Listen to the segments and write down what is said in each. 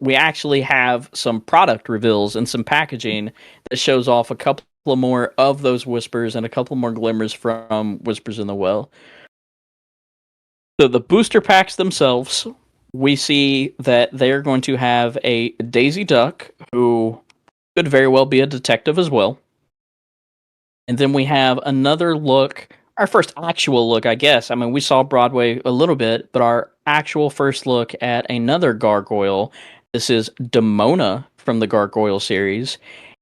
we actually have some product reveals and some packaging that shows off a couple more of those whispers and a couple more glimmers from Whispers in the Well. So the booster packs themselves, we see that they're going to have a Daisy Duck, who could very well be a detective as well. And then we have another look, our first actual look, I guess. I mean, we saw Broadway a little bit, but our actual first look at another gargoyle. This is Demona from the Gargoyle series.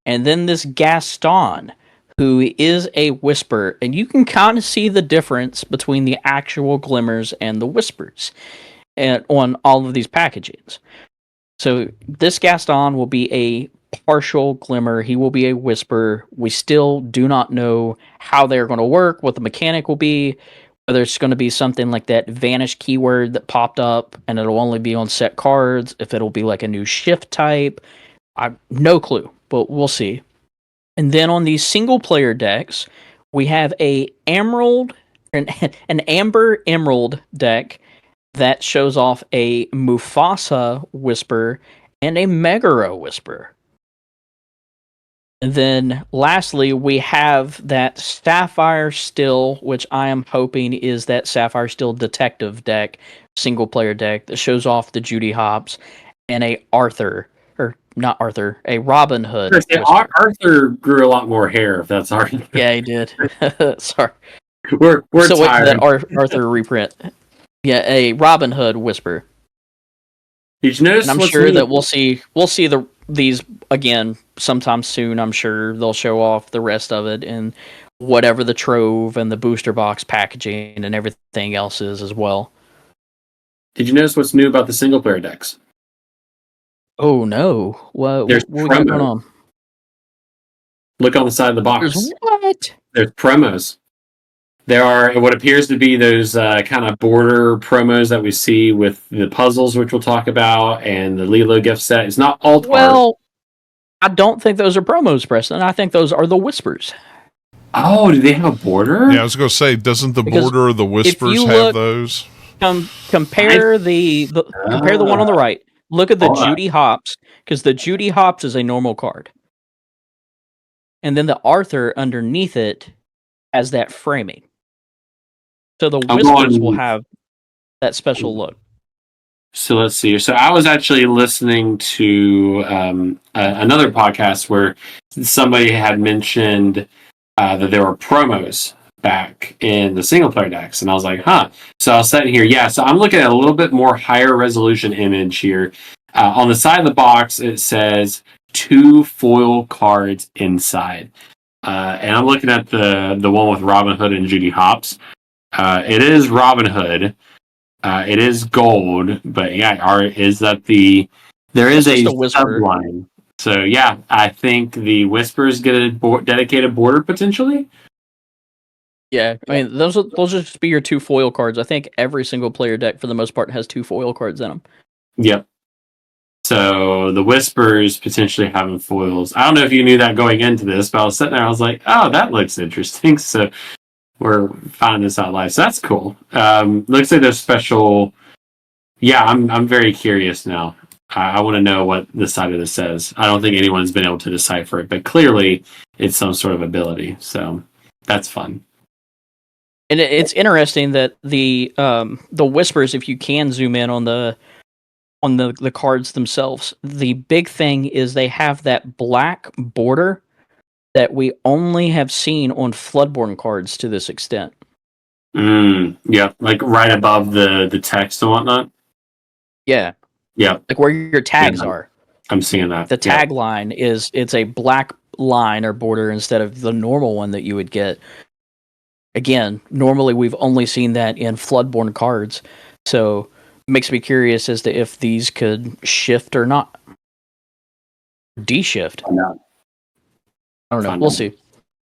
And then this Gaston, who is a whisper, and you can kind of see the difference between the actual glimmers and the whispers on all of these packagings. So this Gaston will be a partial glimmer. He will be a whisper. We still do not know how they're going to work, what the mechanic will be, whether it's going to be something like that vanish keyword that popped up and it'll only be on set cards, if it'll be like a new shift type. I've no clue, but we'll see. And then on these single player decks, we have an amber emerald deck that shows off a Mufasa whisper and a Megara whisper. And then lastly, we have that Sapphire Still, which I am hoping is that Sapphire Still detective deck, single player deck that shows off the Judy Hopps, and a a Robin Hood. Arthur grew a lot more hair, if that's Arthur. Yeah, he did. Sorry. We're still tired. waiting for that Arthur reprint. Yeah, a Robin Hood whisper. Did you notice? And I'm sure that we'll see these again sometime soon. I'm sure they'll show off the rest of it in whatever the trove and the booster box packaging and everything else is as well. Did you notice what's new about the single player decks? Oh no! What we got going on? Look on the side of the box. There's what? There's promos. There are what appears to be those kind of border promos that we see with the puzzles, which we'll talk about, and the Lilo gift set. It's not alt art. Well, I don't think those are promos, Preston. I think those are the whispers. Oh, do they have a border? Yeah, I was going to say, doesn't the border of the whispers have those? Compare the one on the right. Look at the Judy Hopps, because the Judy Hopps is a normal card. And then the Arthur underneath it has that framing. So the whispers will have that special look. So let's see. So I was actually listening to another podcast where somebody had mentioned that there were promos back in the single player decks, and I was like, huh. So I was sitting here, yeah. So I'm looking at a little bit more higher resolution image here. On the side of the box, it says 2 foil cards inside, and I'm looking at the one with Robin Hood and Judy Hopps. It is Robin Hood. It is gold, but yeah, there is a subline. So yeah, I think the Whispers get a dedicated border potentially. Yeah, I mean those will just be your 2 foil cards. I think every single player deck for the most part has 2 foil cards in them. Yep. So the Whispers potentially having foils. I don't know if you knew that going into this, but I was sitting there, I was like, oh, that looks interesting. So we're finding this out live. So that's cool. Looks like there's special. Yeah, I'm very curious now. I want to know what this side of this says. I don't think anyone's been able to decipher it, but clearly it's some sort of ability. So that's fun. And it's interesting that the whispers, if you can zoom in on the cards themselves, the big thing is they have that black border that we only have seen on Floodborne cards to this extent. Yeah, like right above the text and whatnot. Yeah. Yeah. Like where your tags are. I'm seeing that. The tagline it's a black line or border instead of the normal one that you would get. Again, normally we've only seen that in Floodborne cards. So it makes me curious as to if these could shift or not. De-shift. I don't know. We'll see.